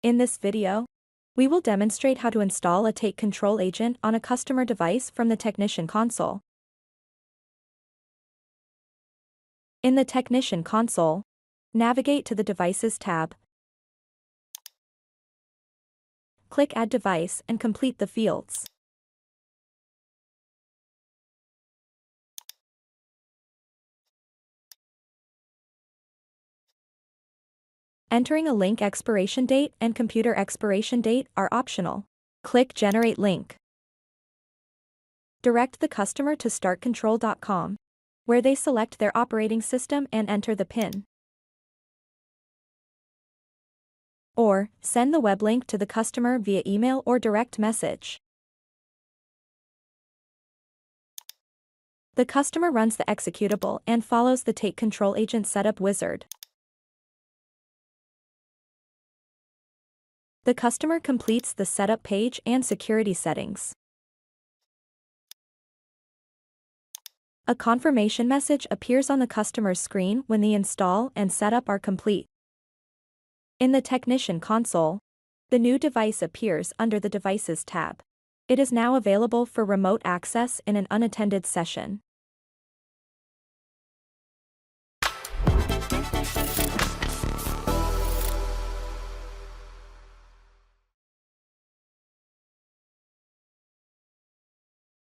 In this video, we will demonstrate how to install a Take Control agent on a customer device from the Technician console. In the Technician console, navigate to the Devices tab. Click Add Device and complete the fields. Entering a link expiration date and computer expiration date are optional. Click Generate Link. Direct the customer to startcontrol.com, where they select their operating system and enter the PIN. Or, send the web link to the customer via email or direct message. The customer runs the executable and follows the Take Control agent setup wizard. The customer completes the setup page and security settings. A confirmation message appears on the customer's screen when the install and setup are complete. In the Technician console, the new device appears under the Devices tab. It is now available for remote access in an unattended session.